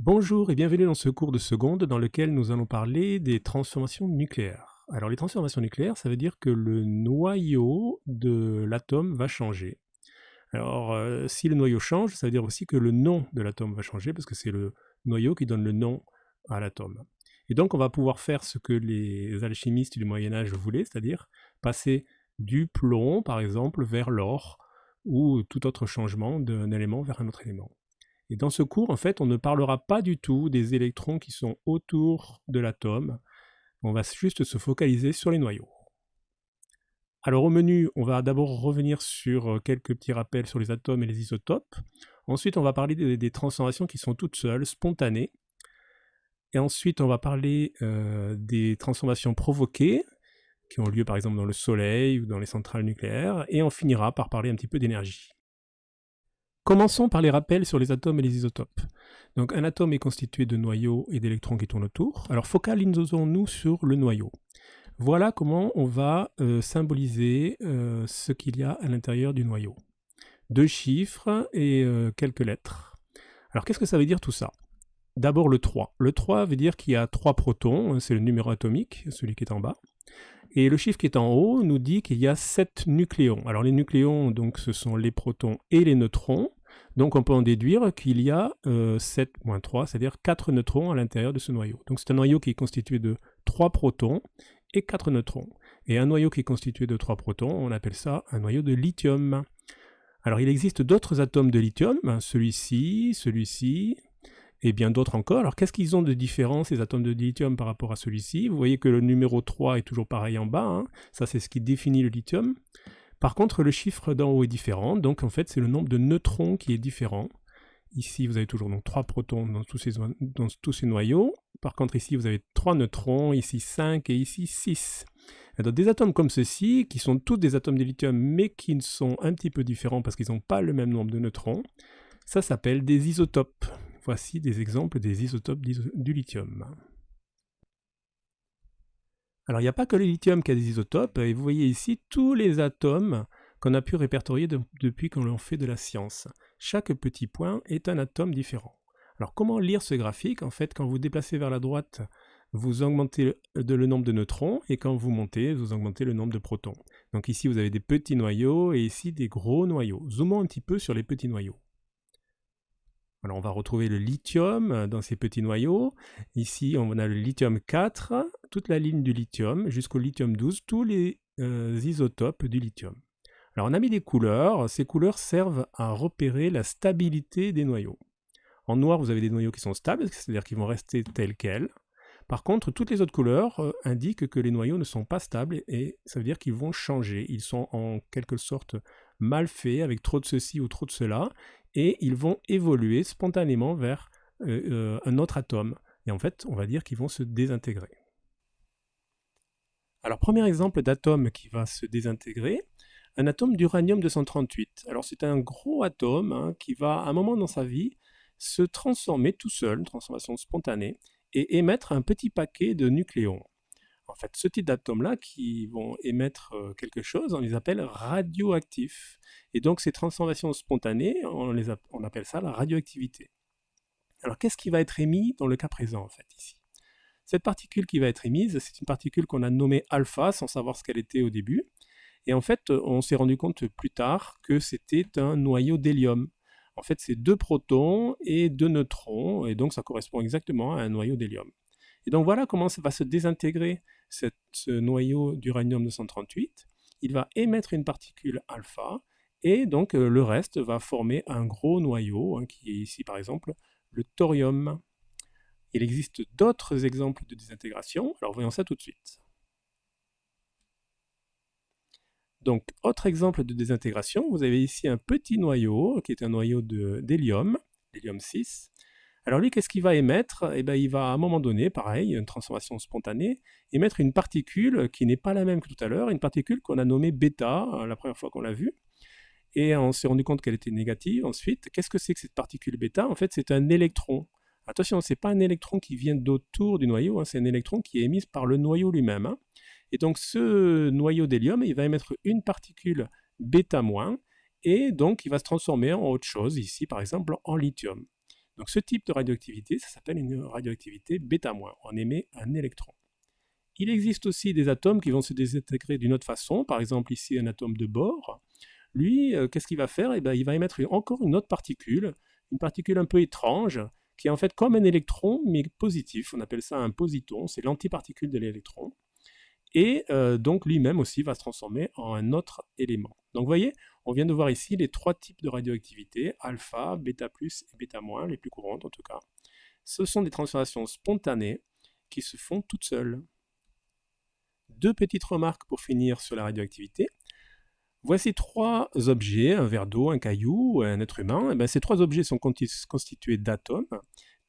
Bonjour et bienvenue dans ce cours de seconde dans lequel nous allons parler des transformations nucléaires. Alors les transformations nucléaires, ça veut dire que le noyau de l'atome va changer. Alors si le noyau change, ça veut dire aussi que le nom de l'atome va changer parce que c'est le noyau qui donne le nom à l'atome. Et donc on va pouvoir faire ce que les alchimistes du Moyen-Âge voulaient, c'est-à-dire passer du plomb par exemple vers l'or ou tout autre changement d'un élément vers un autre élément. Et dans ce cours, en fait, on ne parlera pas du tout des électrons qui sont autour de l'atome. On va juste se focaliser sur les noyaux. Alors au menu, on va d'abord revenir sur quelques petits rappels sur les atomes et les isotopes. Ensuite, on va parler des transformations qui sont toutes seules, spontanées. Et ensuite, on va parler des transformations provoquées, qui ont lieu par exemple dans le Soleil ou dans les centrales nucléaires. Et on finira par parler un petit peu d'énergie. Commençons par les rappels sur les atomes et les isotopes. Donc un atome est constitué de noyaux et d'électrons qui tournent autour. Alors focalisons-nous sur le noyau. Voilà comment on va symboliser ce qu'il y a à l'intérieur du noyau. 2 chiffres et quelques lettres. Alors qu'est-ce que ça veut dire tout ça? D'abord le 3. Le 3 veut dire qu'il y a 3 protons, c'est le numéro atomique, celui qui est en bas. Et le chiffre qui est en haut nous dit qu'il y a 7 nucléons. Alors les nucléons, donc, ce sont les protons et les neutrons. Donc on peut en déduire qu'il y a 7 moins 3, c'est-à-dire 4 neutrons à l'intérieur de ce noyau. Donc c'est un noyau qui est constitué de 3 protons et 4 neutrons. Et un noyau qui est constitué de 3 protons, on appelle ça un noyau de lithium. Alors il existe d'autres atomes de lithium, celui-ci, celui-ci, et bien d'autres encore. Alors qu'est-ce qu'ils ont de différent, ces atomes de lithium, par rapport à celui-ci? Vous voyez que le numéro 3 est toujours pareil en bas, hein. Ça c'est ce qui définit le lithium. Par contre, le chiffre d'en haut est différent, donc en fait c'est le nombre de neutrons qui est différent. Ici vous avez toujours donc 3 protons dans tous ces noyaux. Par contre ici vous avez 3 neutrons, ici 5 et ici 6. Et donc des atomes comme ceci, qui sont tous des atomes de lithium, mais qui sont un petit peu différents parce qu'ils n'ont pas le même nombre de neutrons, ça s'appelle des isotopes. Voici des exemples des isotopes du lithium. Alors il n'y a pas que le lithium qui a des isotopes, et vous voyez ici tous les atomes qu'on a pu répertorier depuis qu'on en fait de la science. Chaque petit point est un atome différent. Alors comment lire ce graphique? En fait, quand vous déplacez vers la droite, vous augmentez le nombre de neutrons, et quand vous montez, vous augmentez le nombre de protons. Donc ici vous avez des petits noyaux, et ici des gros noyaux. Zoomons un petit peu sur les petits noyaux. Alors on va retrouver le lithium dans ces petits noyaux. Ici, on a le lithium 4, toute la ligne du lithium, jusqu'au lithium 12, tous les isotopes du lithium. Alors on a mis des couleurs. Ces couleurs servent à repérer la stabilité des noyaux. En noir, vous avez des noyaux qui sont stables, c'est-à-dire qu'ils vont rester tels quels. Par contre, toutes les autres couleurs indiquent que les noyaux ne sont pas stables, et ça veut dire qu'ils vont changer. Ils sont en quelque sorte mal faits, avec trop de ceci ou trop de cela, et ils vont évoluer spontanément vers un autre atome. Et en fait, on va dire qu'ils vont se désintégrer. Alors, premier exemple d'atome qui va se désintégrer, un atome d'uranium-238. Alors, c'est un gros atome, hein, qui va, à un moment dans sa vie, se transformer tout seul, une transformation spontanée, et émettre un petit paquet de nucléons. En fait, ce type d'atomes-là qui vont émettre quelque chose, on les appelle radioactifs. Et donc ces transformations spontanées, on appelle ça la radioactivité. Alors qu'est-ce qui va être émis dans le cas présent, en fait, ici? Cette particule qui va être émise, c'est une particule qu'on a nommée alpha, sans savoir ce qu'elle était au début. Et en fait, on s'est rendu compte plus tard que c'était un noyau d'hélium. En fait, c'est 2 protons et 2 neutrons, et donc ça correspond exactement à un noyau d'hélium. Et donc voilà comment ça va se désintégrer ce noyau d'uranium-238. Il va émettre une particule alpha, et donc le reste va former un gros noyau, hein, qui est ici par exemple le thorium. Il existe d'autres exemples de désintégration, alors voyons ça tout de suite. Donc, autre exemple de désintégration, vous avez ici un petit noyau, qui est un noyau d'hélium, l'hélium 6. Alors lui, qu'est-ce qu'il va émettre? Eh bien, il va à un moment donné, pareil, une transformation spontanée, émettre une particule qui n'est pas la même que tout à l'heure, une particule qu'on a nommée bêta, la première fois qu'on l'a vue, et on s'est rendu compte qu'elle était négative. Ensuite, qu'est-ce que c'est que cette particule bêta? En fait, c'est un électron. Attention, ce n'est pas un électron qui vient d'autour du noyau, hein, c'est un électron qui est émis par le noyau lui-même, hein. Et donc ce noyau d'hélium, il va émettre une particule bêta-, et donc il va se transformer en autre chose, ici par exemple en lithium. Donc ce type de radioactivité, ça s'appelle une radioactivité bêta-. On émet un électron. Il existe aussi des atomes qui vont se désintégrer d'une autre façon. Par exemple, ici, un atome de bore. Lui, qu'est-ce qu'il va faire? Il va émettre encore une autre particule, une particule un peu étrange, qui est en fait comme un électron, mais positif. On appelle ça un positon, c'est l'antiparticule de l'électron. Et donc lui-même aussi va se transformer en un autre élément. Donc vous voyez, on vient de voir ici les trois types de radioactivité, alpha, bêta+, et bêta-, les plus courantes en tout cas. Ce sont des transformations spontanées qui se font toutes seules. Deux petites remarques pour finir sur la radioactivité. Voici trois objets, un verre d'eau, un caillou, un être humain. Ces trois objets sont constitués d'atomes.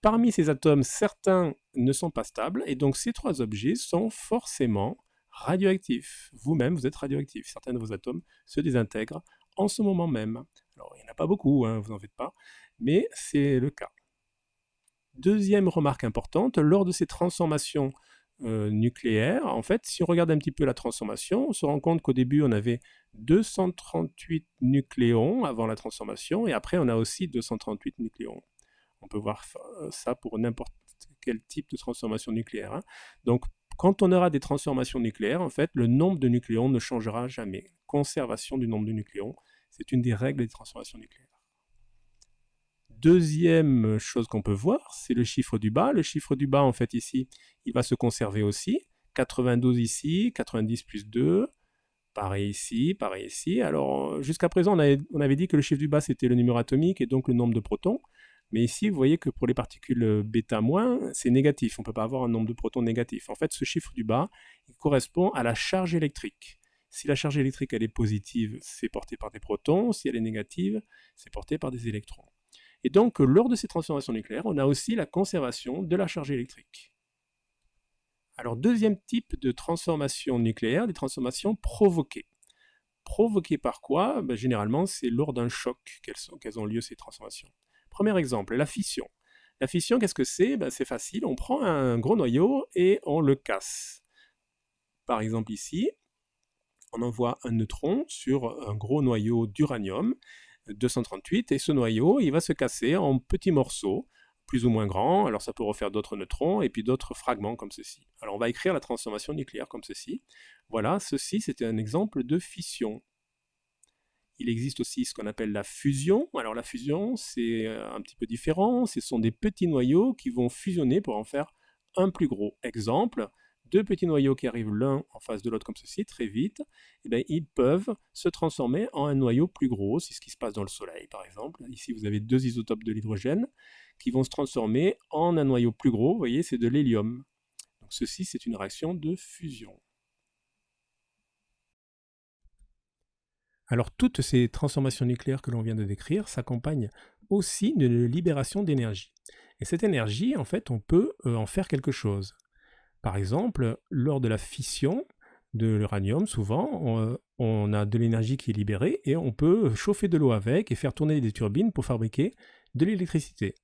Parmi ces atomes, certains ne sont pas stables, et donc ces trois objets sont forcément radioactifs. Vous-même, vous êtes radioactif. Certains de vos atomes se désintègrent en ce moment même. Alors, il n'y en a pas beaucoup, vous n'en faites pas, mais c'est le cas. Deuxième remarque importante, lors de ces transformations nucléaire, en fait, si on regarde un petit peu la transformation, on se rend compte qu'au début, on avait 238 nucléons avant la transformation, et après, on a aussi 238 nucléons. On peut voir ça pour n'importe quel type de transformation nucléaire. Donc, quand on aura des transformations nucléaires, en fait, le nombre de nucléons ne changera jamais. Conservation du nombre de nucléons, c'est une des règles des transformations nucléaires. Deuxième chose qu'on peut voir, c'est le chiffre du bas. Le chiffre du bas, en fait, ici, il va se conserver aussi. 92 ici, 90 plus 2, pareil ici, pareil ici. Alors, jusqu'à présent, on avait dit que le chiffre du bas, c'était le numéro atomique et donc le nombre de protons. Mais ici, vous voyez que pour les particules bêta-, c'est négatif. On ne peut pas avoir un nombre de protons négatif. En fait, ce chiffre du bas, il correspond à la charge électrique. Si la charge électrique, elle est positive, c'est porté par des protons. Si elle est négative, c'est porté par des électrons. Et donc, lors de ces transformations nucléaires, on a aussi la conservation de la charge électrique. Alors, deuxième type de transformation nucléaire, les transformations provoquées. Provoquées par quoi? Généralement, c'est lors d'un choc qu'elles ont lieu, ces transformations. Premier exemple, la fission. La fission, qu'est-ce que c'est? C'est facile, on prend un gros noyau et on le casse. Par exemple ici, on envoie un neutron sur un gros noyau d'uranium, 238, et ce noyau, il va se casser en petits morceaux, plus ou moins grands. Alors ça peut refaire d'autres neutrons et puis d'autres fragments comme ceci. Alors on va écrire la transformation nucléaire comme ceci. Voilà, ceci c'était un exemple de fission. Il existe aussi ce qu'on appelle la fusion. Alors la fusion, c'est un petit peu différent. Ce sont des petits noyaux qui vont fusionner pour en faire un plus gros. Exemple, deux petits noyaux qui arrivent l'un en face de l'autre comme ceci, très vite, ils peuvent se transformer en un noyau plus gros. C'est ce qui se passe dans le Soleil, par exemple. Ici, vous avez deux isotopes de l'hydrogène qui vont se transformer en un noyau plus gros. Vous voyez, c'est de l'hélium. Donc ceci, c'est une réaction de fusion. Alors toutes ces transformations nucléaires que l'on vient de décrire s'accompagnent aussi d'une libération d'énergie. Et cette énergie, en fait, on peut en faire quelque chose. Par exemple, lors de la fission de l'uranium, souvent, on a de l'énergie qui est libérée et on peut chauffer de l'eau avec et faire tourner des turbines pour fabriquer de l'électricité.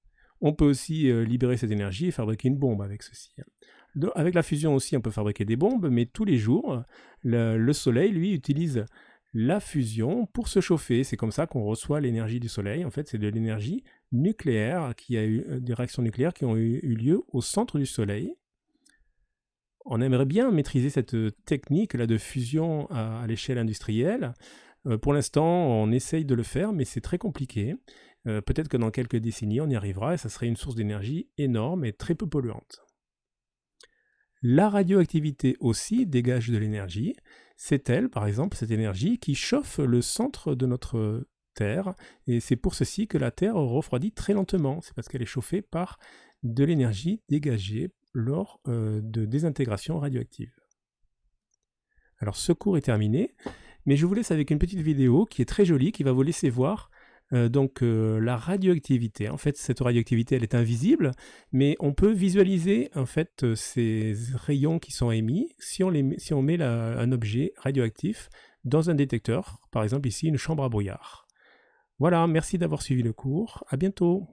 On peut aussi libérer cette énergie et fabriquer une bombe avec ceci. Avec la fusion aussi, on peut fabriquer des bombes, mais tous les jours, le Soleil, lui, utilise la fusion pour se chauffer. C'est comme ça qu'on reçoit l'énergie du Soleil. En fait, c'est de l'énergie nucléaire, des réactions nucléaires qui ont eu lieu au centre du Soleil. On aimerait bien maîtriser cette technique-là de fusion à l'échelle industrielle. Pour l'instant, on essaye de le faire, mais c'est très compliqué. Peut-être que dans quelques décennies, on y arrivera et ça serait une source d'énergie énorme et très peu polluante. La radioactivité aussi dégage de l'énergie. C'est elle, par exemple, cette énergie qui chauffe le centre de notre Terre. Et c'est pour ceci que la Terre refroidit très lentement. C'est parce qu'elle est chauffée par de l'énergie dégagée lors de désintégration radioactive. Alors ce cours est terminé, mais je vous laisse avec une petite vidéo qui est très jolie, qui va vous laisser voir la radioactivité. En fait, cette radioactivité, elle est invisible, mais on peut visualiser en fait ces rayons qui sont émis si on met un objet radioactif dans un détecteur, par exemple ici une chambre à brouillard. Voilà, merci d'avoir suivi le cours, à bientôt.